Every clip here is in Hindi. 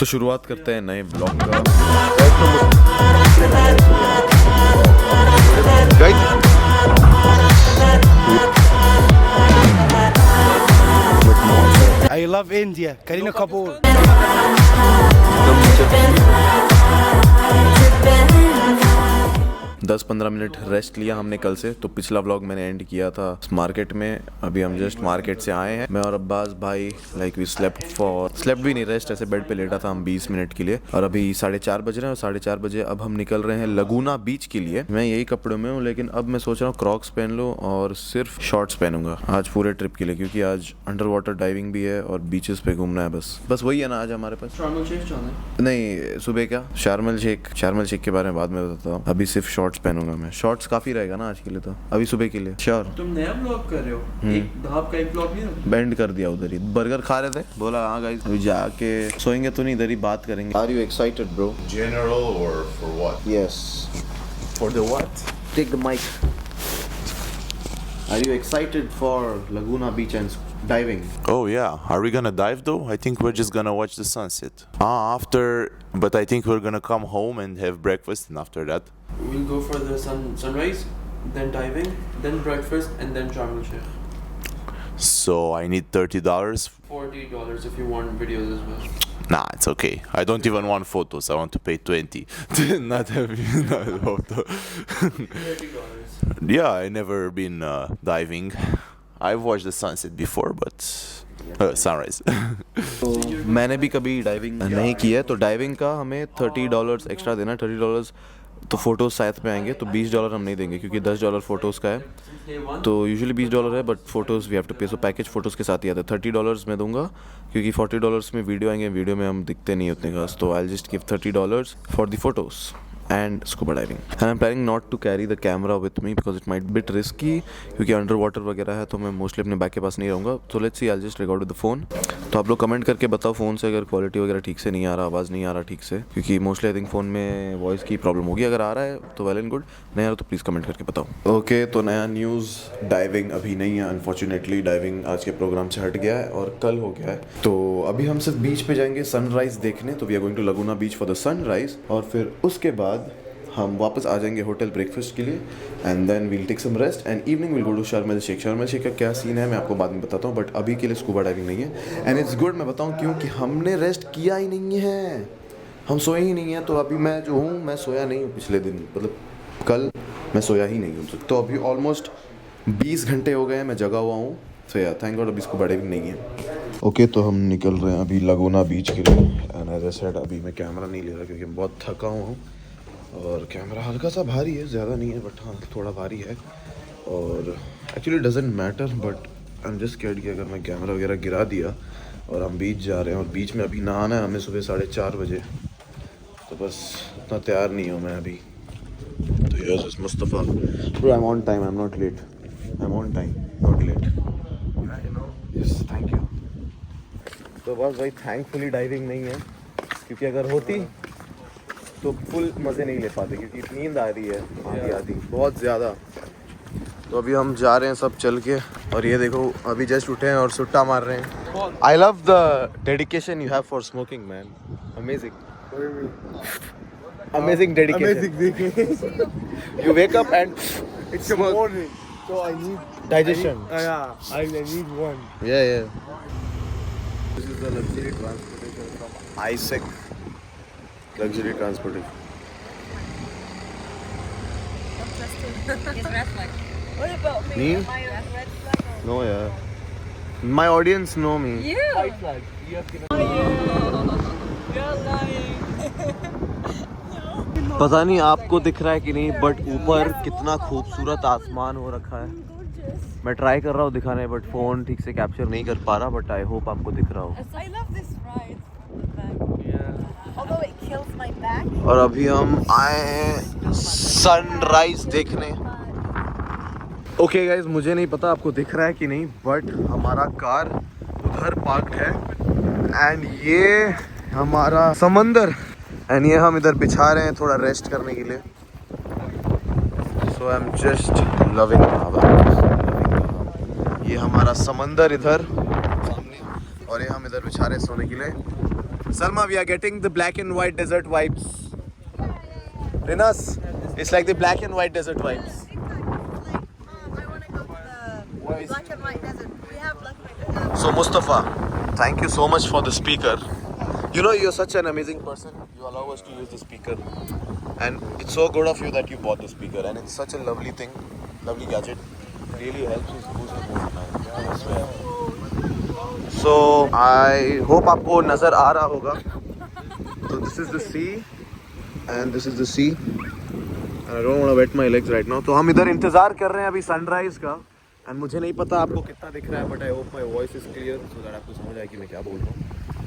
तो शुरुआत करते हैं नए ब्लॉग का। I love India. Kareena Kapoor. 10-15 minute rest लिया हमने कल से। तो पिछला व्लॉग मैंने एंड किया था मार्केट में। अभी हम जस्ट मार्केट से आए हैं, मैं और अब्बास भाई। लाइक वी स्लेप्ट भी नहीं, रेस्ट ऐसे बेड पे लेटा था हम 20 मिनट के लिए। और अभी 4:30 बज रहे हैं और 4:30 बजे अब हम निकल रहे हैं लगूना बीच के लिए। मैं यही कपड़ों में हूँ, लेकिन अब मैं सोच रहा हूँ क्रॉक्स पहन लो और सिर्फ शॉर्ट्स पहनूंगा आज पूरे ट्रिप के लिए, क्योंकि आज अंडर वाटर डाइविंग भी है और बीचेस पे घूमना है। बस वही है ना आज हमारे पास। नहीं, सुबह क्या शार्मल शेख के बारे में बाद में बताता हूँ। अभी सिर्फ शॉर्ट्स पहनूंगा मैं। शॉर्ट्स काफी रहेगा ना आज के लिए, तो अभी सुबह के लिए श्योर। तुम नया ब्लॉग कर रहे हो? एक धाप का एक ब्लॉग नहीं है? बैंड कर दिया उधर ही। बर्गर खा रहे थे, बोला हाँ गाइस अभी जाके सोएंगे तो नहीं, इधर ही बात करेंगे। Are you excited bro? General or for what? Yes for the what? Take the mic. Are you excited for Laguna Beach and diving? Oh yeah, are we gonna dive though? I think we're just gonna watch the sunset. But I think we're gonna come home and have breakfast, and after that, We'll go for the sunrise, then diving, then breakfast, and then Sharm el Sheikh. so I need $30. $40 if you want videos as well. Nah, it's okay. I don't even want photos. I want to pay 20. Not a photo. $30. Yeah, I never been diving. I've watched the sunset before, but sunrise. तो मैंने भी कभी डाइविंग नहीं की है, तो डाइविंग का हमें $30 एक्स्ट्रा देना। $30 तो फोटोज साथ में आएंगे, तो $20 हम नहीं देंगे क्योंकि $10 फोटोज का है। तो यूजुअली $20 है, but photos we have to pay. So package photos के साथ ही आता है। $30 मैं दूंगा क्योंकि $40 में वीडियो आएंगे, वीडियो में हम दिखते नहीं उतने खास। तो I just give $30 for the photos and scuba diving. And I'm planning not to carry the camera with me because it might be bit risky, क्योंकि अंडर वाटर वगैरह है, तो मैं मोस्टली अपने बैग के पास नहीं रहूँगा। तो let's see, I'll just record with the phone. तो आप लोग कमेंट करके बताओ फ़ोन से अगर क्वालिटी वगैरह ठीक से नहीं आ रहा, आवाज़ नहीं आ रहा ठीक से, क्योंकि मोस्टली आई थिंक फ़ोन में वॉइस की प्रॉब्लम होगी। अगर आ रहा है तो वेल एंड गुड, नहीं आ रहा तो प्लीज़ कमेंट करके बताओ। ओके, तो नया न्यूज़, डाइविंग अभी नहीं है अनफॉर्चुनेटली। डाइविंग आज के प्रोग्राम से हट गया है और कल हो गया है। तो अभी हम सिर्फ बीच पे जाएंगे सनराइज़ देखने। तो we are going to Laguna Beach for the sunrise, और फिर उसके बाद हम वापस आ जाएंगे होटल ब्रेकफास्ट के लिए। And then we'll take some rest and evening will go to Sharm el Sheikh. Sharm el Sheikh का क्या सीन है मैं आपको बाद में बताता हूँ, बट अभी के लिए स्कूबा डाइविंग नहीं है। एंड इट्स गुड, मैं बताऊँ क्यों, कि हमने रेस्ट किया ही नहीं है, हम सोए ही नहीं है। तो अभी मैं जो हूँ, मैं सोया नहीं हूँ पिछले दिन, मतलब कल मैं सोया ही नहीं हूँ। तो अभी ऑलमोस्ट 20 घंटे हो गए हैं मैं जगा हुआ हूँ। तो यार थैंक गॉड अभी स्कूबा डाइविंग नहीं है। ओके, तो हम निकल रहे हैं अभी लगूना बीच के लिए। एंड एज आई सेड, अभी मैं कैमरा नहीं ले रहा क्योंकि मैं बहुत थका हुआ हूँ और कैमरा हल्का सा भारी है, ज़्यादा नहीं है बट हाँ थोड़ा भारी है। और actually doesn't matter, but I am just scared कि अगर मैं कैमरा वगैरह गिरा दिया और हम बीच जा रहे हैं और बीच में अभी नहाना है हमें सुबह 4:30 बजे, तो बस उतना तैयार नहीं हूँ मैं अभी। तो yes Mustafa bro, I am on time, I am not let, I am on time not let. Yes thank you. तो बस भाई थैंकफुली डाइविंग नहीं है, क्योंकि अगर होती तो फुल मज़े नहीं ले पाते, क्योंकि नींद आ रही है आधी बहुत ज़्यादा। तो अभी हम जा रहे हैं सब चल के, और ये देखो अभी जस्ट उठे हैं और सुट्टा मार रहे हैं। I love the dedication you have for smoking man, amazing amazing dedication. You wake up and It's morning, so I need digestion. I need one. Yeah. This is the luxury transportation from ISEC. Luxury transportation. His red flag. What about me? Me? Am I a red flag? No, yeah. My audience know me. You? You're lying. पता नहीं आपको दिख रहा है कि नहीं, बट ऊपर कितना खूबसूरत आसमान हो रखा है। मैं ट्राई कर रहा हूँ दिखाने, बट फ़ोन ठीक से कैप्चर नहीं कर पा रहा, बट आई होप आपको दिख रहा हो। I love this ride. Although it kills my back. और अभी हम आए हैं सनराइज देखने। ओके गाइज, मुझे नहीं पता आपको दिख रहा है कि नहीं, बट हमारा कार उधर पार्क्ड है एंड ये हमारा समंदर, एंड ये हम इधर बिछा रहे हैं थोड़ा रेस्ट करने के लिए। सो आई एम जस्ट लविंग। ये हमारा समंदर इधर सामने, और ये हम इधर बिछा रहे हैं सोने के लिए। Salma, we are getting the black and white desert vibes. Rinas, it's like the black and white desert vibes. I want to go to the black and white desert. We have black and white desert. So Mustafa, thank you so much for the speaker. You know, you're such an amazing person. You allow us to use the speaker, and it's so good of you that you bought the speaker. And it's such a lovely thing, lovely gadget. Really helps us boost the mood, man. I swear. So I hope आपको नजर आ रहा होगा. So this is the sea, and this is the sea. And I don't want to wet my legs right now. तो हम इधर इंतजार कर रहे हैं अभी सनराइज का. एंड मुझे नहीं पता आपको कितना दिख रहा है, but I hope my voice is clear so that आपको समझ आए कि मैं क्या बोल रहा हूँ.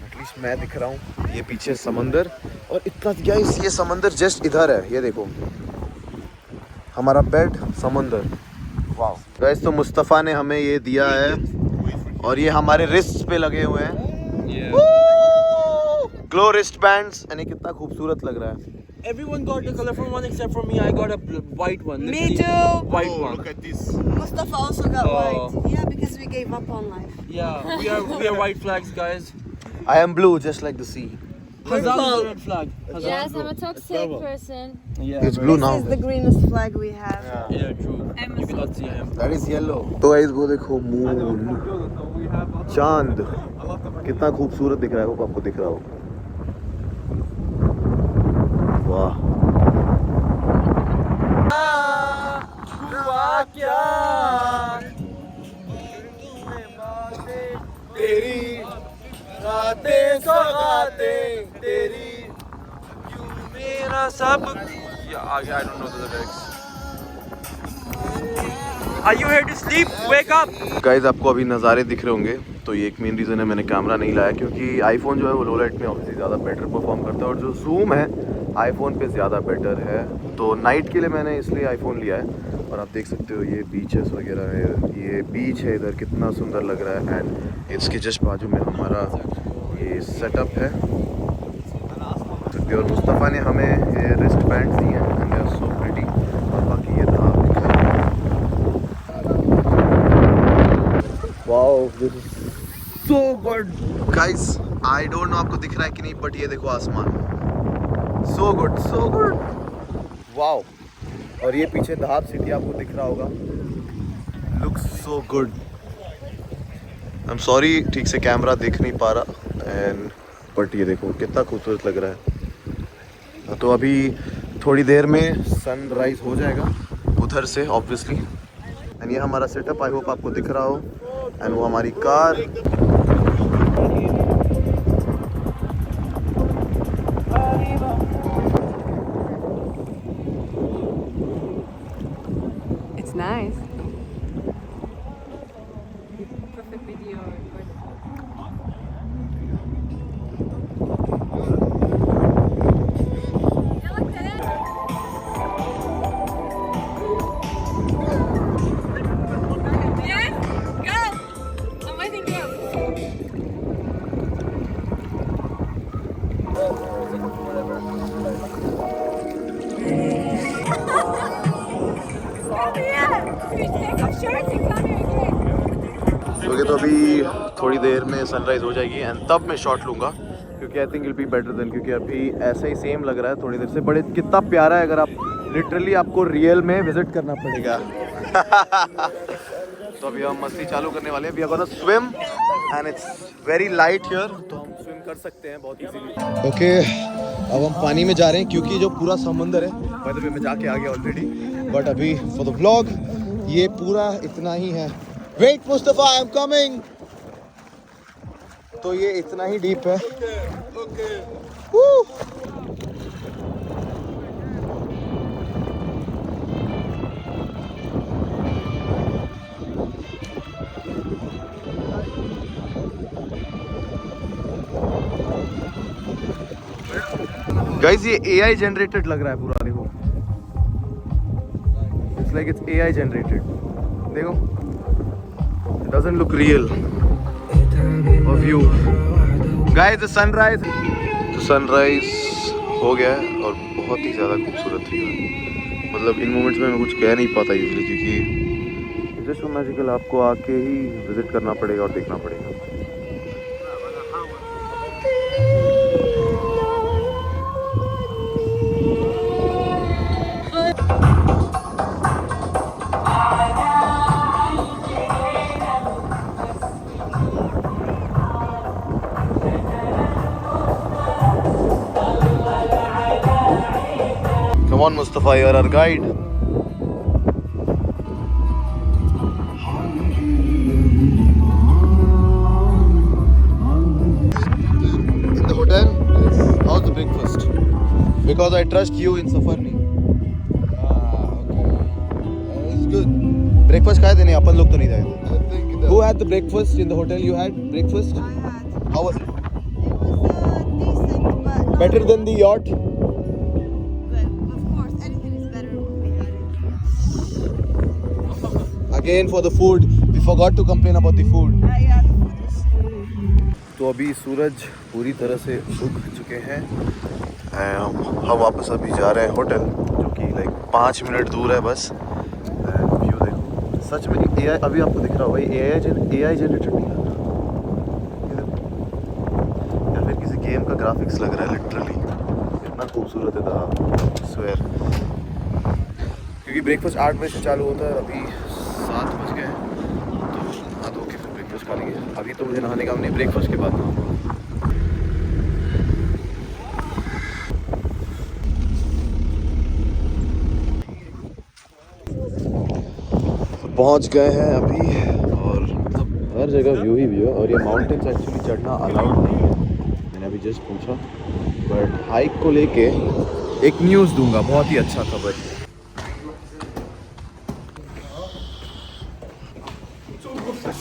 एटलीस्ट मैं दिख रहा हूँ. ये पीछे समंदर, और इतना गाइस ये समंदर जस्ट इधर है. ये देखो हमारा बेड, समंदर. वाह गाइस, तो मुस्तफ़ा ने हमें ये दिया है और ये हमारे रिस्ट पे लगे हुए हैं. Glow wrist bands. एंड ये कितना खूबसूरत लग रहा है. Everyone got the colorful one except for me. I got a white one. Me Let's see. too. White one. Look at this. Mustafa also got white. Yeah, because we gave up on life. Yeah, we are white flags, guys. I am blue just like the sea. Hazal is the red flag. Hazal Yes, is I'm a toxic person. Yeah. It's blue now. This is the greenest flag we have. Yeah, true. You cannot see him. That is yellow. तो गाइस वो देखो मून, चांद कितना खूबसूरत दिख रहा है. होप आपको दिख रहा हो. वाह. तेरी रातें सौगातें तेरी क्यों मेरा सब. Yeah, I don't know the lyrics. Are you here to sleep? Wake up! Guys आपको अभी नज़ारे दिख रहे होंगे. तो ये एक मेन रीज़न है मैंने कैमरा नहीं लाया, क्योंकि आईफोन जो है वो लो लाइट में ऑब्वियसली ज़्यादा बेटर परफॉर्म करता है, और जो जूम है आईफोन पे ज़्यादा बेटर है. तो नाइट के लिए मैंने इसलिए आईफोन लिया है. और आप देख सकते हो ये बीचेस वगैरह है. ये बीच है इधर, कितना सुंदर लग रहा है. एंड इसके जस्ट बाजू में हमारा ये सेटअप है. और मुस्तफ़ा ने हमें ये रिस्ट बैंड्स दिए हैं and they are so pretty. और बाकी ये था. Wow, this is so good guys. I don't know आपको दिख रहा है कि नहीं, बट ये देखो आसमान. सो गुड, सो गुड. वाओ. और ये पीछे धाब सिटी आपको दिख रहा होगा. Looks so good. I am sorry ठीक से कैमरा देख नहीं पा रहा. एंड बट ये देखो कितना खूबसूरत लग रहा है. तो अभी थोड़ी देर में सनराइज हो जाएगा उधर से ऑब्वियसली. एंड ये हमारा सेटअप, आई होप आपको दिख रहा हो. एंड वो हमारी car. It's nice. Perfect video. Okay, तो अभी थोड़ी देर में सनराइज हो जाएगी एंड तब मैं शॉट लूँगा, क्योंकि I think will be better than. क्योंकि अभी ऐसा ही सेम लग रहा है थोड़ी देर से. बड़े कितना प्यारा है. अगर आप लिटरली आपको रियल में विजिट करना पड़ेगा. तो अभी हम मस्ती चालू करने वाले हैं. We are gonna swim and it's very light here, तो हम स्विम कर सकते हैं बहुत इजीली. ओके, अब हम पानी में जा रहे हैं क्योंकि जो पूरा समंदर है, बाय द वे मैं जाके आ गया ऑलरेडी, बट अभी फॉर द व्लॉग ये पूरा इतना ही है. Wait Mustafa, I am coming. तो ये इतना ही डीप है. गाइस ये AI जनरेटेड लग रहा है पूरा. देखो, it's like it's AI generated. देखो, it doesn't look real. Of view. Guys, the sunrise. तो सनराइज हो गया है और बहुत ही ज़्यादा खूबसूरत थी. मतलब इन मोमेंट्स में मैं कुछ कह नहीं पाता यूजुअली, क्योंकि जस्ट मैजिकल. आपको आके ही विजिट करना पड़ेगा और देखना पड़ेगा. on, Mustafa, you're our guide. In the hotel, how's the breakfast? Because I trust you in Safarni. It's good. Breakfast खाए थे नहीं, अपन लोग तो नहीं खाए थे. Who had the breakfast in the hotel? You had breakfast? I had. How was it? Decent, but not Better than the yacht? good. Of course, anything is better than what we had it. Again for the food. We forgot to complain about the food. Yeah, the food was. तो अभी सूरज पूरी तरह से उग चुके हैं. हम वापस अभी जा रहे हैं होटल, जो कि लाइक 5 मिनट दूर है बस. व्यू देखो, सच में AI अभी आपको दिख रहा होगा, ये AI जनरेटेड नहीं लग रहा, ये देखो. या फिर किसी गेम का ग्राफिक्स लग रहा है लिटरली. इतना खूबसूरत है था, स्वेयर. क्योंकि ब्रेकफास्ट 8 बजे से चालू होता है, अभी 7 बज गए हैं. तो नहा धो के फिर ब्रेकफास्ट खा लेंगे. अभी तो मुझे नहाने का नहीं, ब्रेकफास्ट के बाद नहाऊंगा. पहुंच गए हैं अभी, और मतलब हर जगह व्यू ही व्यू है. और ये माउंटेन्स एक्चुअली चढ़ना अलाउड नहीं है, मैंने अभी जस्ट पूछा. बट हाइक को लेके एक न्यूज़ दूंगा, बहुत ही अच्छा खबर.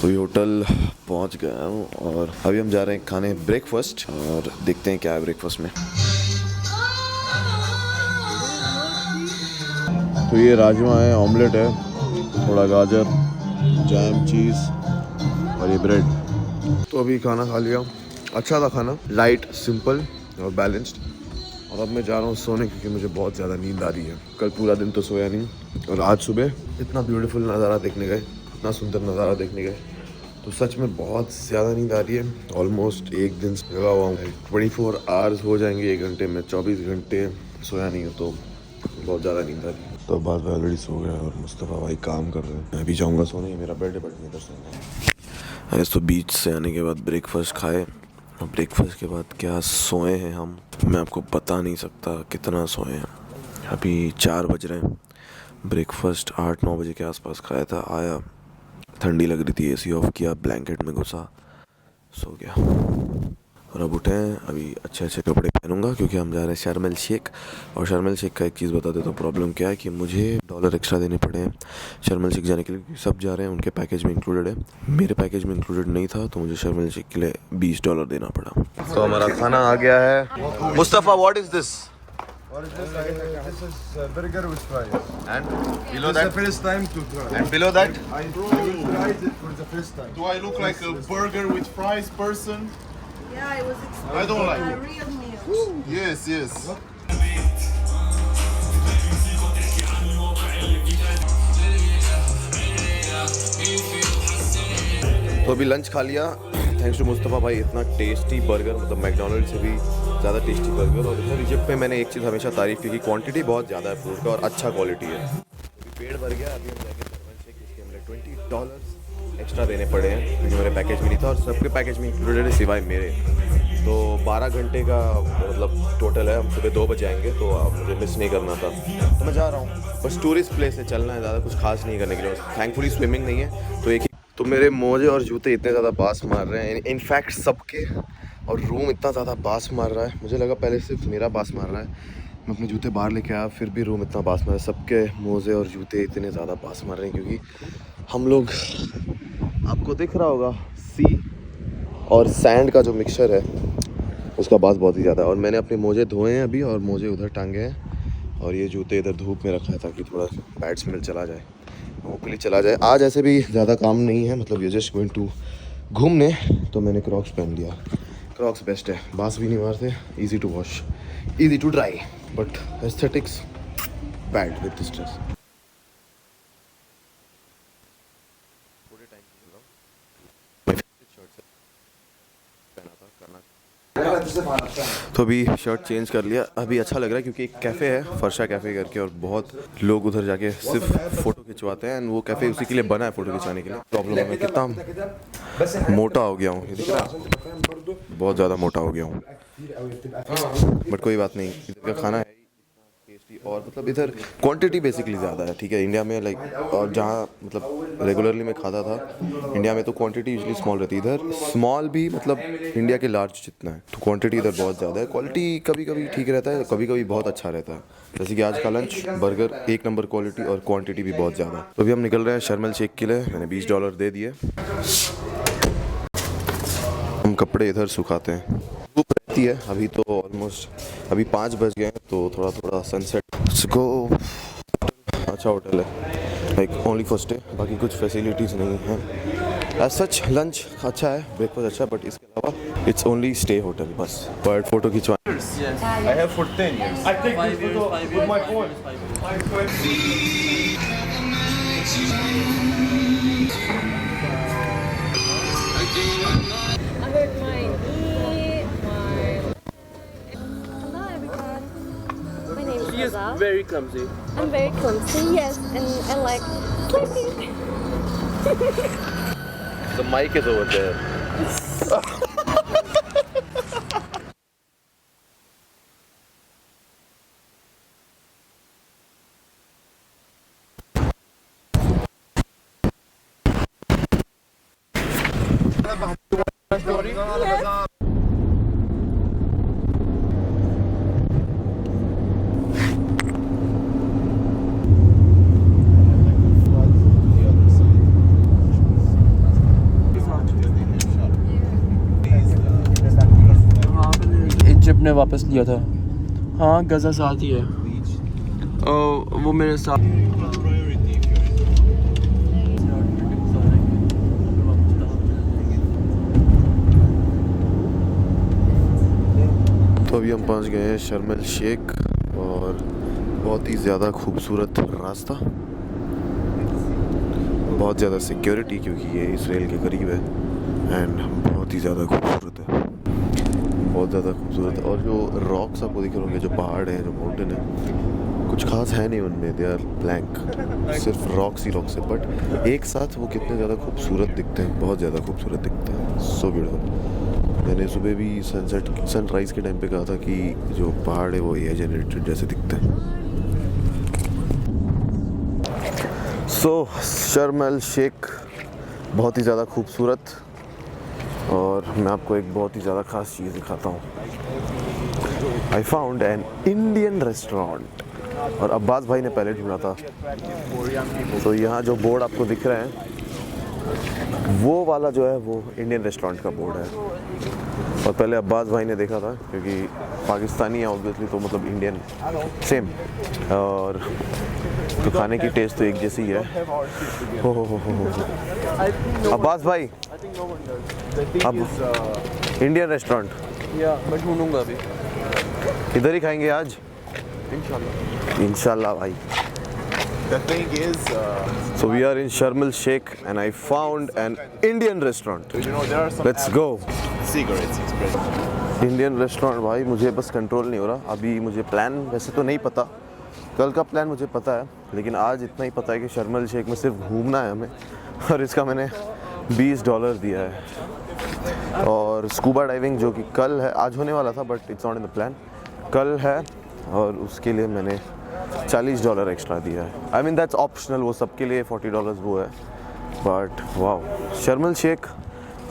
तो ये होटल पहुंच गया हूँ, और अभी हम जा रहे हैं खाने ब्रेकफास्ट, और देखते हैं क्या है ब्रेकफास्ट में. तो ये राजमा है, ऑमलेट है, थोड़ा गाजर, जैम, चीज़ और ये ब्रेड. तो अभी खाना खा लिया, अच्छा था खाना, लाइट, सिंपल और बैलेंस्ड. और अब मैं जा रहा हूँ सोने, क्योंकि मुझे बहुत ज़्यादा नींद आ रही है. कल पूरा दिन तो सोया नहीं, और आज सुबह इतना ब्यूटीफुल नज़ारा देखने गए, इतना सुंदर नज़ारा देखने गए, तो सच में बहुत ज़्यादा नींद आ रही है. ऑलमोस्ट एक दिन लगा हुआ हूँ, 24 आवर्स हो जाएंगे 1 घंटे में, 24 घंटे सोया नहीं हो, तो बहुत ज़्यादा नींद आ रही है. तो बाद में ऑलरेडी सो गया, और मुस्तफ़ा भाई काम कर रहे हैं. मैं भी जाऊँगा सोने, मेरा बेड है, बट मैं इधर सोऊंगा. ऐसे तो बीच से आने के बाद ब्रेकफास्ट खाए, और ब्रेकफास्ट के बाद क्या सोए हैं हम, मैं आपको बता नहीं सकता कितना सोए हैं. अभी 4 बज रहे हैं. ब्रेकफास्ट 8-9 बजे के आसपास खाया था. आया, ठंडी लग रही थी, AC ऑफ किया, ब्लैंकेट में घुसा, सो गया. और अब उठे हैं, अभी अच्छे अच्छे कपड़े पहनूंगा, क्योंकि हम जा रहे हैं शर्म एल शेख. और शर्म एल शेख का एक चीज़ बता देता हूँ, प्रॉब्लम क्या है कि मुझे $1 एक्स्ट्रा देने पड़े हैं शर्म एल शेख जाने के लिए, क्योंकि सब जा रहे हैं, उनके पैकेज में इंक्लूडेड है. मेरे पैकेज में इंक्लूडेड नहीं था, तो मुझे शर्म एल शेख के लिए $20 देना पड़ा. तो हमारा खाना आ गया है. Mustafa, what is this? What is this? This is burger with fries. And below This is the first time to try. And below that? I will try it for the first time. Do I look like a burger with fries person? Yeah, it was I don't like a it. real meal. Yes, yes. तो अभी लंच खा लिया, थैंक्स टू मुस्तफ़ा भाई. इतना टेस्टी बर्गर, मतलब मैकडोनल्ड से भी ज़्यादा टेस्टी बर्गर. और इधर इजिप्ट में मैंने एक चीज़ हमेशा तारीफ़ की कि क्वांटिटी बहुत ज़्यादा है फूड का, और अच्छा क्वालिटी है. अभी पेट भर गया. अभी हम जाएंगे शर्म एल शेख, जिसके हमें $20 एक्स्ट्रा देने पड़े हैं, क्योंकि मेरे पैकेज में नहीं था, और सबके पैकेज में इंक्लूडेड है सिवाय मेरे. तो 12 घंटे का मतलब टोटल है. हम सुबह 2 बजे आएंगे, तो मुझे मिस नहीं करना था, तो मैं जा रहा हूँ. बस टूरिस्ट प्लेस है, चलना है, ज़्यादा कुछ खास नहीं करने के लिए. थैंकफुली स्विमिंग नहीं है, तो एक तो मेरे मोजे और जूते इतने ज़्यादा बास मार रहे हैं, इनफैक्ट सबके. और रूम इतना ज़्यादा बास मार रहा है, मुझे लगा पहले सिर्फ मेरा बास मार रहा है. मैं अपने जूते बाहर लेके आया, फिर भी रूम इतना बास मार रहा है. सबके मोजे और जूते इतने ज़्यादा बास मार रहे हैं, क्योंकि हम लोग, आपको दिख रहा होगा, सी और सैंड का जो मिक्सचर है, उसका बास बहुत ही ज़्यादा है. और मैंने अपने मोजे धोए हैं अभी, और मोजे उधर टांगे हैं, और ये जूते इधर धूप में रखा है, ताकि थोड़ा बैड स्मेल चला जाए, होपफुली चला जाए. आज ऐसे भी ज़्यादा काम नहीं है, मतलब ये जस्ट गोइंग टू घूमने, तो मैंने क्रॉक्स पहन लिया. क्रॉक्स बेस्ट है, बास भी नहीं मारते, easy to wash, easy to dry, but aesthetics bad with this dress. तो अभी शर्ट चेंज कर लिया. अभी अच्छा लग रहा है, क्योंकि एक कैफ़े है, फर्शा कैफ़े करके, और बहुत लोग उधर जाके सिर्फ फ़ोटो खिंचवाते हैं. एंड वो कैफ़े उसी के लिए बना है, फ़ोटो खिंचाने के लिए. प्रॉब्लम है, मैं कितना मोटा हो गया हूँ, ये दिख रहा है, बहुत ज़्यादा मोटा हो गया हूँ. बट कोई बात नहीं, इधर का खाना है टेस्टी और मतलब इधर क्वांटिटी बेसिकली ज़्यादा है, ठीक है। इंडिया में लाइक और जहाँ मतलब रेगुलरली मैं खाता था इंडिया में तो क्वांटिटी यूजली स्मॉल रहती है, इधर स्मॉल भी मतलब इंडिया के लार्ज जितना है, तो क्वांटिटी इधर बहुत ज़्यादा है। क्वालिटी कभी कभी ठीक रहता है, कभी कभी बहुत अच्छा रहता है। जैसे कि आज का लंच बर्गर 1 नंबर क्वालिटी और क्वांटिटी भी बहुत ज़्यादा। तो अभी हम निकल रहे हैं शर्म एल शेख के लिए, मैंने $20 दे दिए। हम कपड़े इधर सुखाते हैं, धूप रहती है अभी तो ऑलमोस्ट अभी 5 बज गए हैं, तो थोड़ा थोड़ा सनसेट को अच्छा होटल है लाइक ओनली फॉर स्टे, बाकी कुछ फैसिलिटीज़ नहीं है एज सच। लंच अच्छा है, ब्रेकफास्ट अच्छा है, बट इसके अलावा इट्स ओनली स्टे होटल बस। बर्ड फोटो खिंचवा I have for 10 years. I take this photo with my phone. I hurt my knee, Hello everyone. My name is She is Azal. very clumsy. I'm very clumsy, yes, and I like sleeping. The mic is over there. Egypt ने वापस लिया था। हाँ गज़ा साथ ही है। वो मेरे साथ तो अभी हम पहुंच गए हैं शर्म एल शेख और बहुत ही ज़्यादा खूबसूरत रास्ता, बहुत ज़्यादा सिक्योरिटी क्योंकि ये इसराइल के करीब है एंड बहुत ही ज़्यादा खूबसूरत है, बहुत ज़्यादा खूबसूरत है। और जो रॉक्स आपको दिख रहे होंगे, जो पहाड़ हैं, जो माउंटेन है, कुछ खास है नहीं उनमें, दे आर ब्लैंक, सिर्फ रॉक्स ही रॉक्स है, बट एक साथ वो कितने ज़्यादा खूबसूरत दिखते हैं, बहुत ज़्यादा खूबसूरत दिखते हैं। So beautiful. मैंने सुबह भी सनराइज़ के टाइम पे कहा था कि जो पहाड़ है वो एआई जनरेटेड जैसे दिखते हैं। सो शर्म एल शेख बहुत ही ज़्यादा खूबसूरत, और मैं आपको एक बहुत ही ज़्यादा ख़ास चीज़ दिखाता हूँ। I found an Indian restaurant, और अब्बास भाई ने पहले ढूंढा था। तो यहाँ जो बोर्ड आपको दिख रहा है वो वाला जो है वो इंडियन रेस्टोरेंट का बोर्ड है, और पहले अब्बास भाई ने देखा था क्योंकि पाकिस्तानी है ऑब्वियसली, तो मतलब इंडियन सेम, और तो खाने की टेस्ट तो एक जैसी है। हो अब्बास भाई अब इंडियन रेस्टोरेंट मैं ढूंढूंगा अभी। इधर ही खाएंगे आज इंशाल्लाह भाई। The thing is, So we are in Sharm el Sheikh and I found an Indian restaurant. you know, there are some Let's go. cigarettes express. Indian restaurant भाई, मुझे बस कंट्रोल नहीं हो रहा अभी। मुझे प्लान वैसे तो नहीं पता, कल का प्लान मुझे पता है, लेकिन आज इतना ही पता है कि शर्म एल शेख में सिर्फ घूमना है हमें, और इसका मैंने $20 दिया है। और स्कूबा डाइविंग जो कि कल है, आज होने वाला था but it's not in the plan, कल है, और उसके लिए मैंने $40 एक्स्ट्रा दिया है। आई मीन दैट्स ऑप्शनल, वो सबके लिए $40 वो है, बट वाओ शर्म एल शेख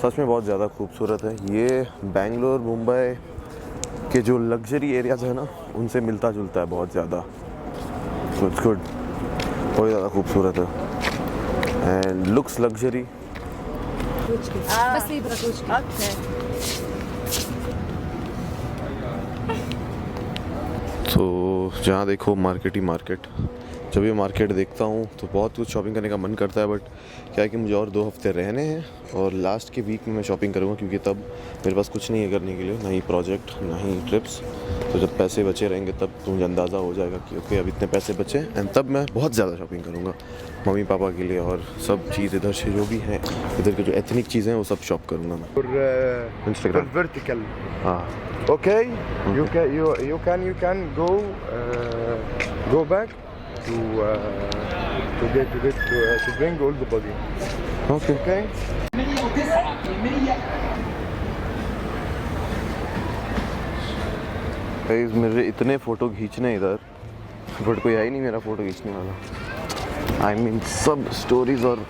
सच में बहुत ज़्यादा खूबसूरत है। ये बेंगलोर मुंबई के जो लग्जरी एरियाज है ना, उनसे मिलता जुलता है बहुत ज़्यादा। इट्स गुड, बहुत ज़्यादा खूबसूरत है एंड लुक्स लग्जरी। Okay. तो जहाँ देखो मार्केट ही मार्केट। जब ये मार्केट देखता हूँ तो बहुत कुछ शॉपिंग करने का मन करता है, बट क्या है कि मुझे और 2 हफ्ते रहने हैं, और लास्ट के वीक में मैं शॉपिंग करूँगा क्योंकि तब मेरे पास कुछ नहीं है करने के लिए, ना ही प्रोजेक्ट ना ही ट्रिप्स। तो जब पैसे बचे रहेंगे तब तो मुझे अंदाज़ा हो जाएगा कि ओके अब इतने पैसे बचे, एंड तब मैं बहुत ज़्यादा शॉपिंग करूँगा मम्मी पापा के लिए, और सब चीज़ इधर से जो भी हैं, इधर के जो एथनिक चीज़ें हैं वो सब शॉप करूँगा मैं। For Instagram. vertical. हाँ Okay. You can go back to bring all the body. Okay. Okay. Guys मेरे इतने फ़ोटो खींचने इधर बट कोई है ही नहीं मेरा फ़ोटो खींचने वाला। आई मीन सब स्टोरीज़ और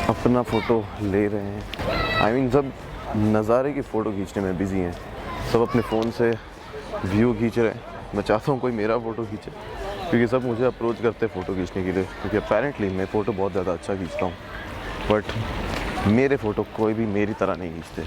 अपना फ़ोटो ले रहे हैं। आई मीन सब नज़ारे की फ़ोटो खींचने में बिज़ी हैं, सब अपने फ़ोन से व्यू खींच रहे हैं। मैं चाहता हूँ कोई मेरा फ़ोटो खींचे, क्योंकि सब मुझे अप्रोच करते हैं फ़ोटो खींचने के लिए, क्योंकि अपेरेंटली मैं फ़ोटो बहुत ज़्यादा अच्छा खींचता हूँ, बट मेरे फ़ोटो कोई भी मेरी तरह नहीं खींचते।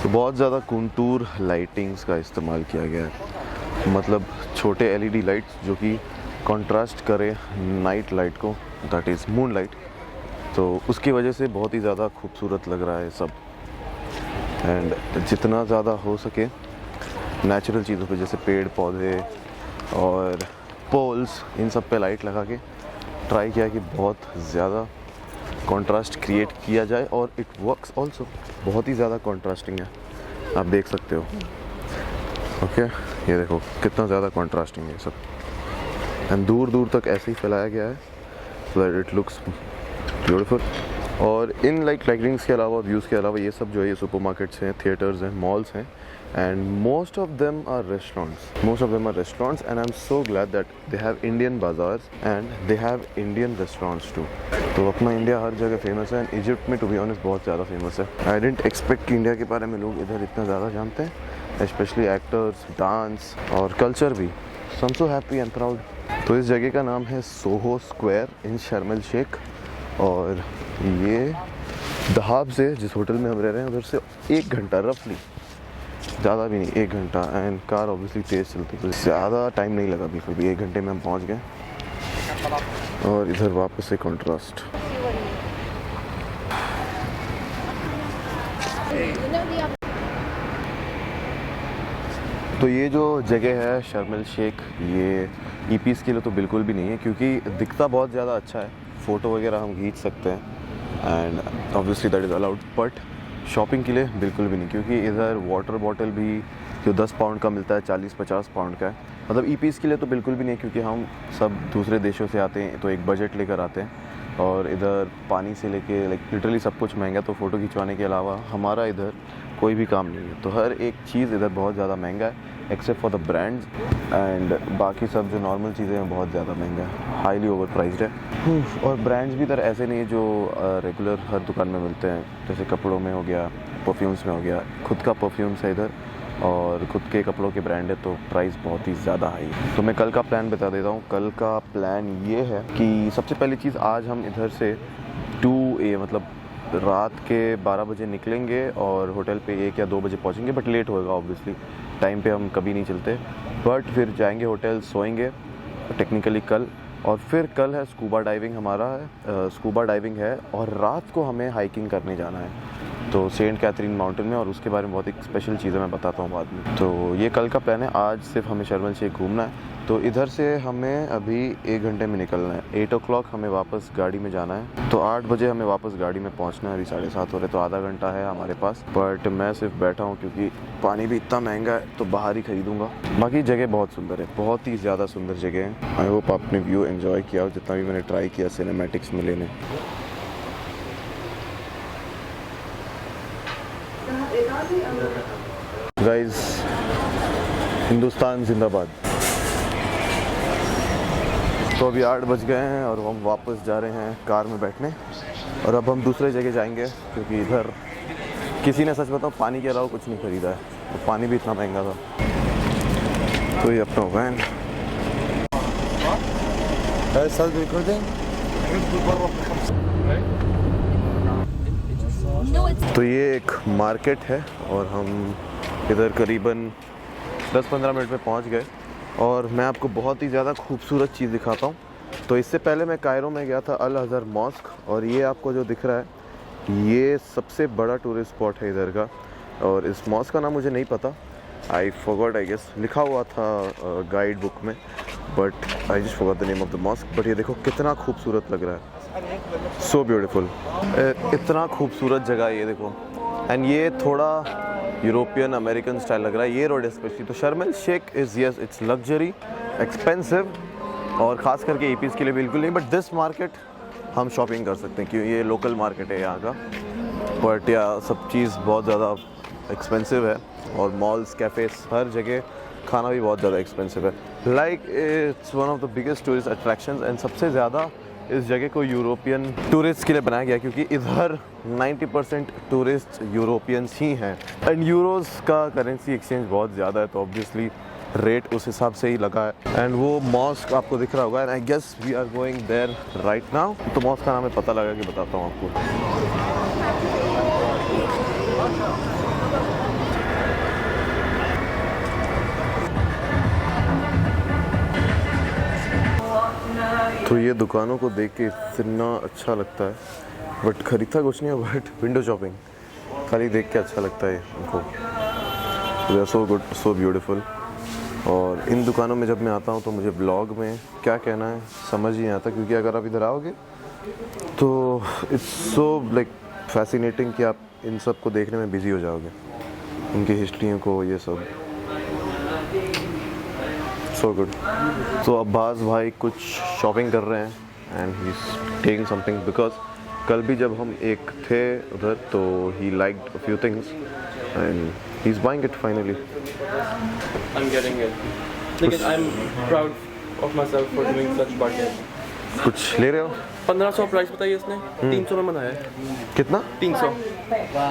तो बहुत ज़्यादा कंटूर लाइटिंग्स का इस्तेमाल किया गया है, मतलब छोटे एलईडी लाइट्स जो कि कंट्रास्ट करे नाइट लाइट को, दैट इज़ मून लाइट। तो उसकी वजह से बहुत ही ज़्यादा खूबसूरत लग रहा है सब। एंड जितना ज़्यादा हो सके नेचुरल चीज़ों पे, जैसे पेड़ पौधे और पोल्स, इन सब पे लाइट लगा के ट्राई किया कि बहुत ज़्यादा कंट्रास्ट क्रिएट किया जाए, और इट वर्क्स ऑल्सो। बहुत ही ज़्यादा कंट्रास्टिंग है, आप देख सकते हो। ओके, ये देखो कितना ज़्यादा कंट्रास्टिंग है सब, एंड दूर दूर तक ऐसे ही फैलाया गया है so that it looks beautiful. और इन लाइटिंग्स के अलावा, व्यूज़ के अलावा, ये सब जो है ये सुपरमार्केट्स हैं, थिएटर्स हैं, मॉल्स हैं, and most of them are restaurants and I'm so glad that they have Indian bazaars and they have Indian restaurants too। तो अपना इंडिया हर जगह फेमस है, एंड इजिप्ट में टू बी ऑनेस्ट बहुत ज़्यादा फेमस है। आई डिडंट एक्सपेक्ट कि इंडिया के बारे में लोग इधर इतना ज़्यादा जानते हैं, स्पेशली एक्टर्स, डांस और कल्चर भी। So I am so happy and proud. तो इस जगह का नाम है सोहो स्क्वायर इन शर्म एल शेख, और ये दहाब से, जिस होटल में हम रह रहे हैं, उधर से 1 घंटा रफली, ज़्यादा भी नहीं, 1 घंटा। एंड कार ऑब्वियसली तेज़ चलती, तो ज़्यादा टाइम नहीं लगा बिल्कुल भी, 1 घंटे में हम पहुंच गए। और इधर वापस से कंट्रास्ट। तो ये जो जगह है शर्म एल शेख, ये ईपीज़ के लिए तो बिल्कुल भी नहीं है, क्योंकि दिखता बहुत ज़्यादा अच्छा है, फ़ोटो वगैरह हम खींच सकते हैं and obviously that is allowed, but shopping के लिए बिल्कुल भी नहीं, क्योंकि इधर वाटर बॉटल भी जो 10 पाउंड का मिलता है 40-50 पाउंड का है। मतलब ईपीज़ के लिए तो बिल्कुल भी नहीं, क्योंकि हम सब दूसरे देशों से आते हैं तो एक बजट लेकर आते हैं, और इधर पानी से लेके लाइक लिटरली सब कुछ महंगा। तो फ़ोटो खिंचवाने के अलावा हमारा इधर कोई भी काम नहीं है, तो हर एक चीज़ इधर बहुत ज़्यादा महंगा है except for the brands, and बाकी सब जो नॉर्मल चीज़ें हैं बहुत ज़्यादा महंगा है, हाईली ओवर प्राइस्ड है। और ब्रांड्स भी इधर ऐसे नहीं है जो रेगुलर हर दुकान में मिलते हैं, जैसे कपड़ों में हो गया, परफ्यूम्स में हो गया। खुद का परफ्यूम्स है इधर और खुद के कपड़ों के ब्रांड है, तो प्राइस बहुत ही ज़्यादा हाई है। तो मैं कल का प्लान बता देता हूँ। कल का प्लान ये है कि सबसे पहली चीज़, आज हम इधर से 2 AM मतलब रात के 12 बजे निकलेंगे और होटल पे 1 या 2 बजे पहुँचेंगे, बट लेट होएगा ऑब्वियसली, टाइम पे हम कभी नहीं चलते। बट फिर जाएंगे होटल, सोएंगे टेक्निकली कल, और फिर कल है स्कूबा डाइविंग हमारा है, स्कूबा डाइविंग है, और रात को हमें हाइकिंग करने जाना है तो सेंट कैथरीन माउंटेन में, और उसके बारे में बहुत एक स्पेशल चीज़ें मैं बताता हूँ बाद में। तो ये कल का प्लान है। आज सिर्फ हमें शर्म एल शेख घूमना है, तो इधर से हमें अभी 1 घंटे में निकलना है। 8 o'clock हमें वापस गाड़ी में जाना है, तो 8 बजे हमें वापस गाड़ी में पहुंचना है। अभी 7:30 हो रहे, तो आधा घंटा है हमारे पास। बट मैं सिर्फ बैठा हूं क्योंकि पानी भी इतना महंगा है, तो बाहर ही खरीदूंगा। बाकी जगह बहुत सुंदर है, बहुत ही ज़्यादा सुंदर जगह है। आई होप आपने व्यू एंजॉय किया, जितना भी मैंने ट्राई किया सिनेमैटिक्स में लेने। गाइस, हिंदुस्तान जिंदाबाद। तो अभी 8 बज गए हैं और हम वापस जा रहे हैं कार में बैठने, और अब हम दूसरे जगह जाएंगे, क्योंकि इधर किसी ने, सच बताऊं, पानी के अलावा कुछ नहीं खरीदा है, तो पानी भी इतना महंगा था। तो ये अपना वैन। तो ये एक मार्केट है, और हम इधर करीबन 10-15 मिनट में पहुंच गए, और मैं आपको बहुत ही ज़्यादा खूबसूरत चीज़ दिखाता हूँ। तो इससे पहले मैं कायरो में गया था, अल अज़हर मॉस्क, और ये आपको जो दिख रहा है ये सबसे बड़ा टूरिस्ट स्पॉट है इधर का। और इस मॉस्क का नाम मुझे नहीं पता, आई फॉरगॉट, आई गेस लिखा हुआ था गाइड बुक में, but I just forgot the name of the mosque. But ये देखो कितना खूबसूरत लग रहा है, सो ब्यूटीफुल, इतना खूबसूरत जगह ये देखो। एंड ये थोड़ा यूरोपियन अमेरिकन स्टाइल लग रहा है ये रोड स्पेशली। तो Sharm el Sheikh is yes it's luxury expensive और ख़ास करके ईपीज़ के लिए बिल्कुल नहीं, बट दिस मार्केट हम शॉपिंग कर सकते हैं क्योंकि ये लोकल मार्केट है यहाँ का। बट या सब चीज़ बहुत ज़्यादा एक्सपेंसिव है और मॉल्स कैफ़ेज़ हर जगह खाना भी बहुत ज़्यादा एक्सपेंसिव है। Like it's one of the biggest tourist attractions and सबसे ज़्यादा इस जगह को यूरोपियन टूरिस्ट के लिए बनाया गया क्योंकि इधर 90% टूरिस्ट यूरोपियंस ही हैं एंड यूरोज़ का करेंसी एक्सचेंज बहुत ज़्यादा है तो ऑब्वियसली रेट उस हिसाब से ही लगा है। एंड वो मॉस्क आपको दिख रहा होगा and I guess we are going there right now. तो मॉस्क का नाम है पता लगा के बताता हूँ आपको। तो ये दुकानों को देख के इतना अच्छा लगता है बट खरीदता कुछ नहीं है, बट विंडो शॉपिंग खाली देख के अच्छा लगता है उनको। They are so good so beautiful. और इन दुकानों में जब मैं आता हूँ तो मुझे ब्लॉग में क्या कहना है समझ ही नहीं आता क्योंकि अगर आप इधर आओगे तो इट्स सो लाइक फैसिनेटिंग कि आप इन सब को देखने में बिजी हो जाओगे, उनकी हिस्ट्रियों को ये सब। So good. तो अब्बास भाई कुछ शॉपिंग कर रहे हैं and he is taking something because कल भी जब हम एक थे उधर तो he liked a few things and he is buying it finally. I'm getting it. लेकिन I'm proud of myself for doing such bargain. कुछ ले रहे हो? 1500 प्राइस बताइए इसने 300 में मनाया है। कितना? 300।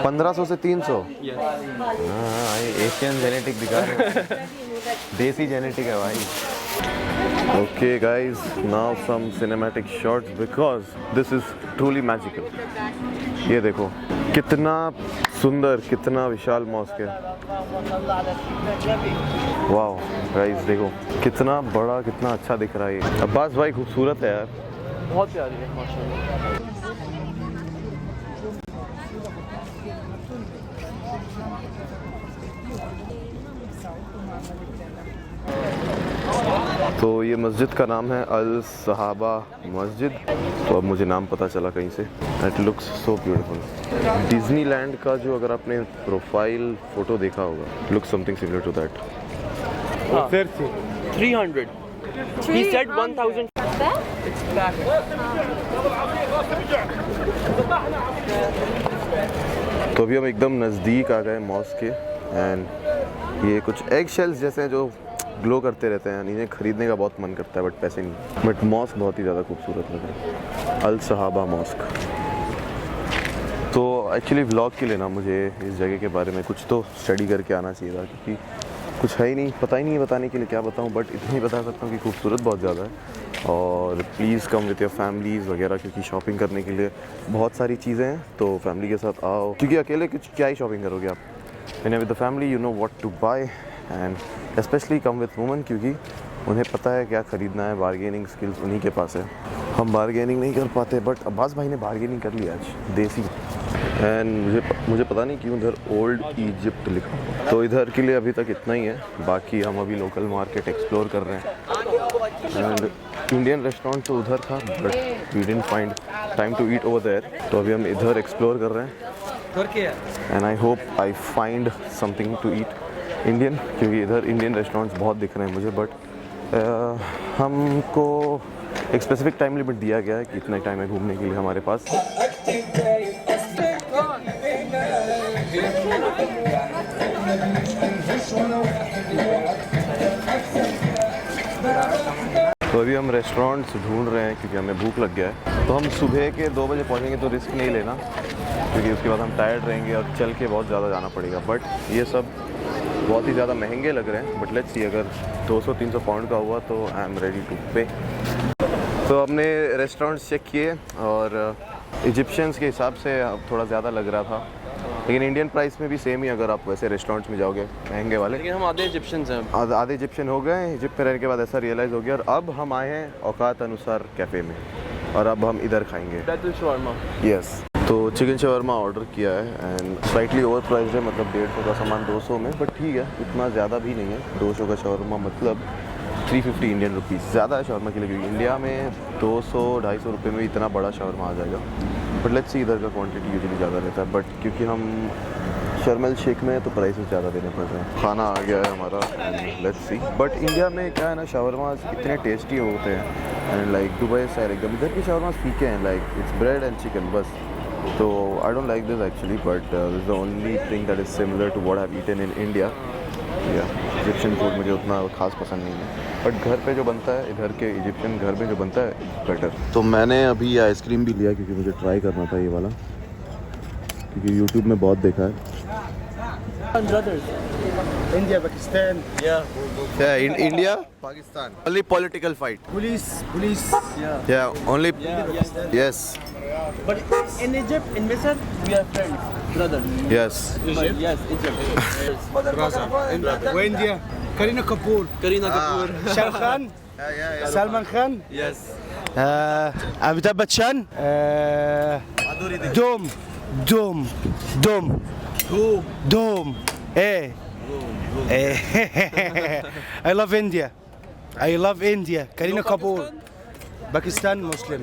1500 से 300। Yes. हाँ एशियन जेनेटिक दिखा रहे हो। देसी जेनेटिक है भाई। Okay guys, now some cinematic shots because this is truly magical. ये देखो कितना सुंदर कितना विशाल मॉस्क है। वाओ गाइस देखो कितना बड़ा कितना अच्छा दिख रहा है ये। अब्बास भाई खूबसूरत है यार, बहुत प्यारी है माशाल्लाह। तो ये मस्जिद का नाम है अल सहाबा मस्जिद। तो अब मुझे नाम पता चला कहीं से। It looks so beautiful. Disneyland का जो अगर आपने प्रोफाइल फोटो देखा होगा looks something similar to that. 300. He said 1000. It's back. तो अभी हम एकदम नज़दीक आ गए मॉस्क के एंड ये कुछ एग शेल्स जैसे हैं जो ग्लो करते रहते हैं, इन्हें खरीदने का बहुत मन करता है बट पैसे नहीं। बट मॉस्क बहुत ही ज़्यादा खूबसूरत लग रहा है, अल सहाबा मॉस्क। तो एक्चुअली व्लॉग के लिए ना मुझे इस जगह के बारे में कुछ तो स्टडी करके आना चाहिए था क्योंकि कुछ है ही नहीं, पता ही नहीं बताने के लिए क्या बताऊँ, बट इतना ही बता सकता हूँ कि खूबसूरत बहुत ज़्यादा है। और please come with your families वगैरह क्योंकि शॉपिंग करने के लिए बहुत सारी चीज़ें हैं, तो फैमिली के साथ आओ क्योंकि अकेले कुछ क्या ही शॉपिंग करोगे आप। When with the family you know what to buy and specially come with woman क्योंकि उन्हें पता है क्या ख़रीदना है, बार्गेनिंग स्किल्स उन्हीं के पास है। हम बार्गेनिंग नहीं कर पाते बट अब्बास भाई ने बार्गेनिंग कर लिया आज देसी। एंड मुझे पता नहीं क्यों इधर ओल्ड इजिप्ट लिखा हुआ। तो इधर के लिए अभी तक इतना ही है, बाकी हम अभी लोकल मार्केट एक्सप्लोर कर रहे हैं। एंड इंडियन रेस्टोरेंट तो उधर था but we didn't find time to eat over there, तो अभी हम इधर एक्सप्लोर कर रहे हैं। And I hope I find something to eat Indian क्योंकि इधर इंडियन रेस्टोरेंट्स बहुत दिख रहे हैं मुझे, बट हमको एक स्पेसिफिक टाइम लिमिट दिया गया है कि इतना टाइम है घूमने के लिए हमारे पास। तो अभी हम रेस्टोरेंट्स ढूंढ रहे हैं क्योंकि हमें भूख लग गया है। तो हम सुबह के 2 बजे पहुंचेंगे तो रिस्क नहीं लेना क्योंकि उसके बाद हम टायर्ड रहेंगे और चल के बहुत ज़्यादा जाना पड़ेगा। बट ये सब बहुत ही ज़्यादा महंगे लग रहे हैं, बट लेट्स सी अगर 200-300 पाउंड का हुआ तो आई एम रेडी टू पे। तो हमने रेस्टोरेंट्स चेक किए और इजिप्शियंस के हिसाब से थोड़ा ज़्यादा लग रहा था, लेकिन इंडियन प्राइस में भी सेम ही अगर आप वैसे रेस्टोरेंट्स में जाओगे महंगे वाले। लेकिन हम आधे इजिप्शियंस हैं, आधे इजिप्शियन हो गए। इजिप्ट में रहने के बाद ऐसा रियलाइज़ हो गया और अब हम आए हैं औकात अनुसार कैफ़े में और अब हम इधर खाएंगे बैतुल शवारमा। यस, तो चिकन शवारमा ऑर्डर किया है एंड स्लाइटली ओवर प्राइस है, मतलब 150 का सामान 200 में, बट ठीक है इतना ज़्यादा भी नहीं है। 200 का शवारमा मतलब 350 इंडियन रुपीज़ ज़्यादा है शवारमा के लिए क्योंकि इंडिया में 200-250 रुपये में इतना बड़ा शवारमा आ जाएगा। बट लेट्स सी इधर का क्वांटिटी यूजुअली ज़्यादा रहता है, बट क्योंकि हम शर्म एल शेख में तो प्राइसेस ज़्यादा देने पड़ रहे हैं। खाना आ गया है हमारा and let's see. But India में क्या है ना, शावरमास इतने टेस्टी होते हैं एंड लाइक दुबई स्टाइल एकदम। इधर के शावरमास फीके हैं, like it's bread and chicken बस। तो I don't like this actually, but this is the only thing that is similar to what I have eaten in India. या इजिप्शियन फूड मुझे उतना खास पसंद नहीं है, बट घर पे जो बनता है, इधर के इजिप्शियन घर में जो बनता है बेटर। तो मैंने अभी आइसक्रीम भी लिया क्योंकि मुझे ट्राई करना था ये वाला, क्योंकि यूट्यूब में बहुत देखा है। India, Pakistan. India Pakistan only political fight. Police. या only yes But in Egypt, in Misr, we are friends, brothers. Yes Yes, Egypt. Where India? Kareena Kapoor. Kareena Kapoor. Shah Khan. Salman Khan. Yes. Amitabh Bachchan. Dom. I love India. Kareena Kapoor. Pakistan Muslim.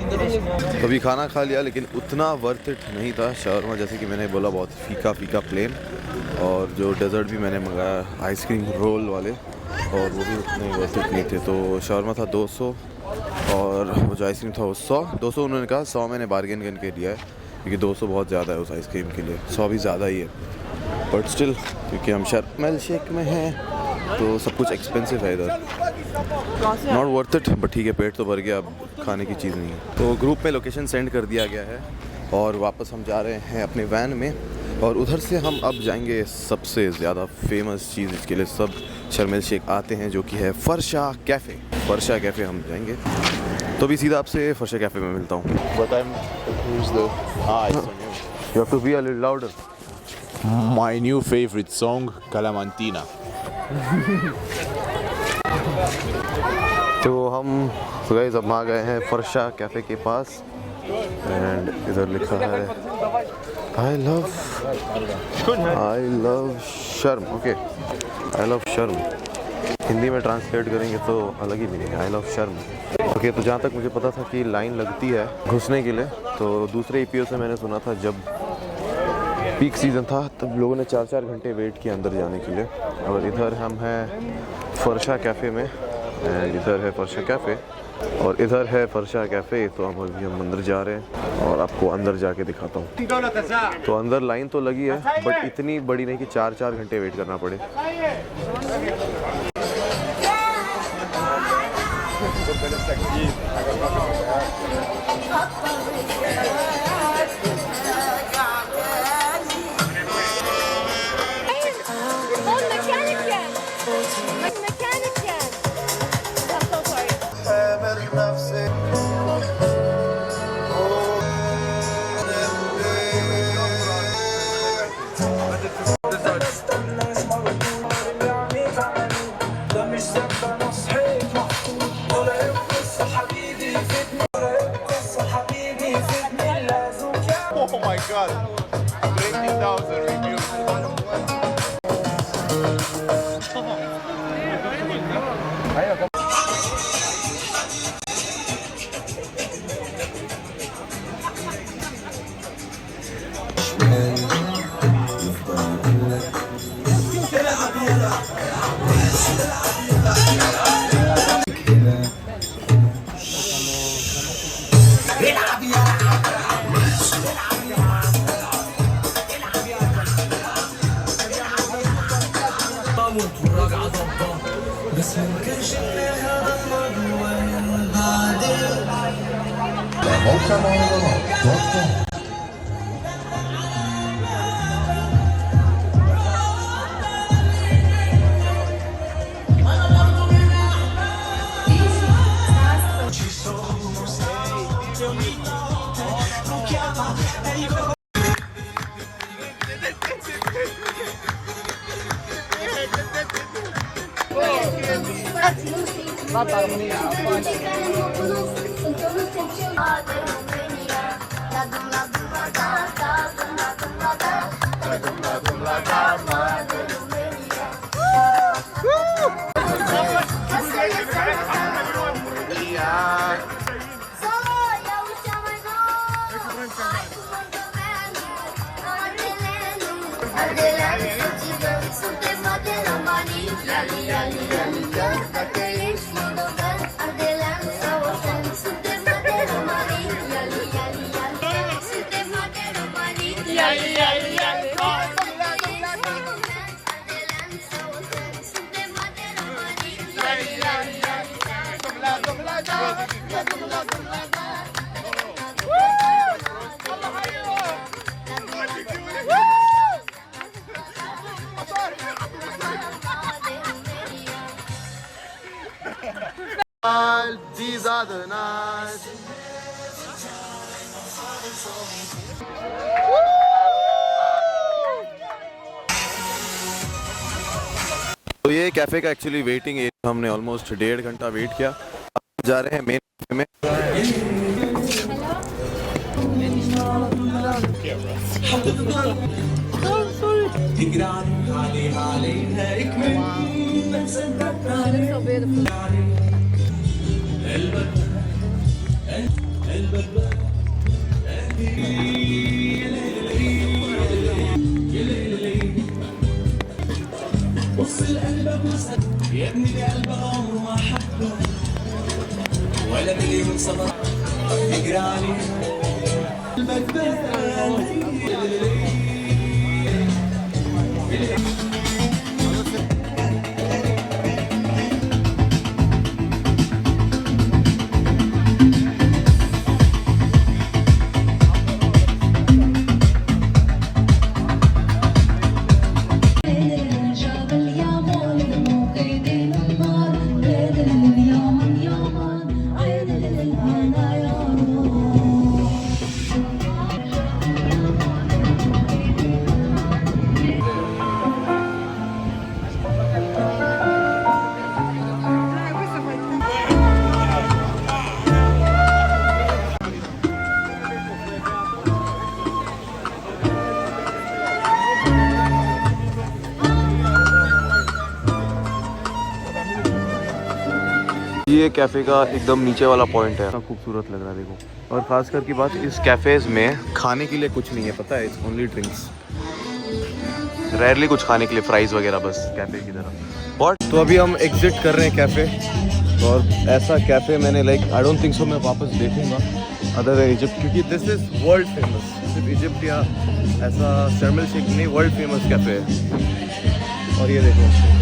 तो अभी खाना खा लिया, लेकिन उतना वर्थ इट नहीं था। शावरमा जैसे कि मैंने बोला बहुत फीका प्लेन, और जो डेजर्ट भी मैंने मंगाया आइसक्रीम रोल वाले, और वो भी उतने वर्थ इट नहीं थे। तो शावरमा था 200 और वो जो आइसक्रीम था वो 100। 200 उन्होंने कहा, 100 मैंने बार्गेन करके दिया है क्योंकि 200 बहुत ज़्यादा है उस आइसक्रीम के लिए, 100 भी ज़्यादा ही है। बट स्टिल क्योंकि हम शर्म एल शेख में हैं तो सब कुछ एक्सपेंसिव है इधर, नॉट वर्थ इट। बट ठीक है, पेट तो भर गया, अब खाने की चीज़ नहीं है। तो ग्रुप में लोकेशन सेंड कर दिया गया है और वापस हम जा रहे हैं अपने वैन में, और उधर से हम अब जाएंगे सबसे ज़्यादा फेमस चीज़ जिसके लिए सब शर्म एल शेख आते हैं, जो कि है फरशा कैफ़े। फरशा कैफ़े हम जाएंगे, तो भी सीधा आपसे फरशा कैफ़े में मिलता हूँ। But who's the? It's on you. You have to be a little louder. My new favorite song, Calamantina. तो हम गाइस अब आ गए हैं फरशा कैफ़े के पास, एंड इधर लिखा है आई लव शर्म। ओके, आई लव शर्म हिंदी में ट्रांसलेट करेंगे तो अलग ही मीनिंग है, आई लव शर्म। ओके, तो जहाँ तक मुझे पता था कि लाइन लगती है घुसने के लिए, तो दूसरे EPO से मैंने सुना था जब पीक सीज़न था तब लोगों ने 4-4 घंटे वेट किया अंदर जाने के लिए। और इधर हम हैं फरशा कैफ़े में, एंड इधर है फरशा कैफ़े और इधर है फरशा कैफ़े। तो हम अभी अंदर जा रहे हैं और आपको अंदर जाके दिखाता हूँ। तो अंदर लाइन तो लगी है, बट इतनी बड़ी नहीं कि 4-4 घंटे वेट करना पड़े। Oh my God! 20,000 reviews. These are the nights. तो ये कैफे का एक्चुअली वेटिंग एरिया, हमने ऑलमोस्ट 1.5 घंटा वेट किया। अब जा रहे हैं मेन कैफे में। ये कैफ़े का एकदम नीचे वाला पॉइंट है, इतना खूबसूरत लग रहा है देखो। और खास कर की बात, इस कैफ़ेज़ में खाने के लिए कुछ नहीं है, पता है, इट्स ओनली ड्रिंक्स। रेयरली कुछ खाने के लिए, फ्राइज़ वगैरह बस कैफ़े की तरह। और तो अभी हम एग्जिट कर रहे हैं कैफ़े, और ऐसा कैफ़े मैंने आई डोंट थिंक सो मैं वापस देखूंगा अदर देन इजिप्ट, क्योंकि दिस इज़ वर्ल्ड फेमस। सिर्फ इजिप्ट या ऐसा शर्म एल शेख नहीं, वर्ल्ड फेमस कैफ़े है। और ये देखो,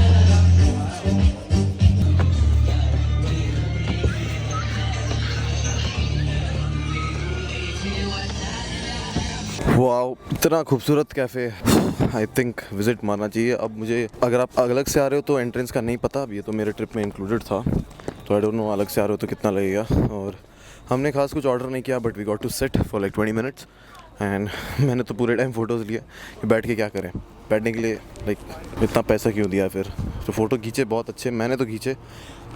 वाओ, इतना खूबसूरत कैफ़े। आई थिंक विज़िट मारना चाहिए। अब मुझे, अगर आप अलग से आ रहे हो तो एंट्रेंस का नहीं पता, अब ये तो मेरे ट्रिप में इंक्लूडेड था, तो आई डोंट नो अलग से आ रहे हो तो कितना लगेगा। और हमने खास कुछ ऑर्डर नहीं किया, but we got to sit for like 20 minutes and मैंने तो पूरे टाइम फ़ोटोज़ लिए कि बैठ के क्या करें, बैठने के लिए लाइक इतना पैसा क्यों दिया फिर। तो फ़ोटो खींचे बहुत अच्छे, मैंने तो खींचे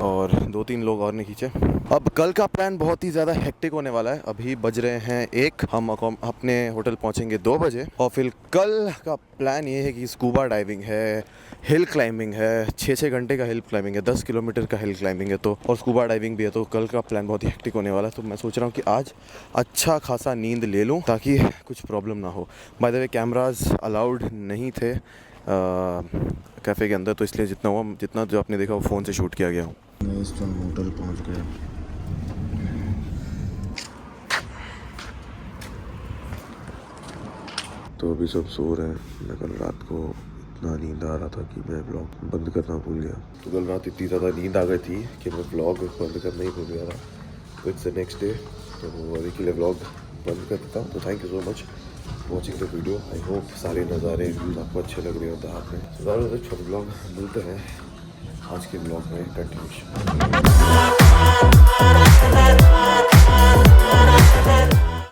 और 2-3 लोग और ने खींचे। अब कल का प्लान बहुत ही ज़्यादा हेक्टिक होने वाला है। अभी बज रहे हैं 1, हम अपने होटल पहुंचेंगे 2 बजे। और फिर कल का प्लान ये है कि स्कूबा डाइविंग है, हिल क्लाइंबिंग है, 6-6 घंटे का हिल क्लाइंबिंग है, 10 किलोमीटर का हिल क्लाइंबिंग है, तो और स्कूबा डाइविंग भी है। तो कल का प्लान बहुत ही हेक्टिक होने वाला है। तो मैं सोच रहा हूँ कि आज अच्छा खासा नींद ले लूँ ताकि कुछ प्रॉब्लम ना हो। By the way, cameras allowed नहीं थे कैफ़े के अंदर, तो इसलिए जितना जो आपने देखा वो फ़ोन से शूट किया गया हूँ। मैं इस टाइम होटल पहुँच गया। तो अभी सब सो रहे हैं। मैं कल रात को इतना नींद आ रहा था कि मैं ब्लॉग बंद करना भूल गया। तो कल रात इतनी ज़्यादा नींद आ गई थी कि मैं ब्लॉग बंद करना ही भूल गया था। तो इट्स द नेक्स्ट डे, तो अभी के लिए ब्लॉग बंद कर देता हूँ। तो thank you so much watching the video. I hope सारे नज़ारे आपको अच्छे लग रहे होते हैं। हाथ में ज़्यादा छोटे ब्लॉग मिलते हैं आज के ब्लॉग में कंटिन्यूशन।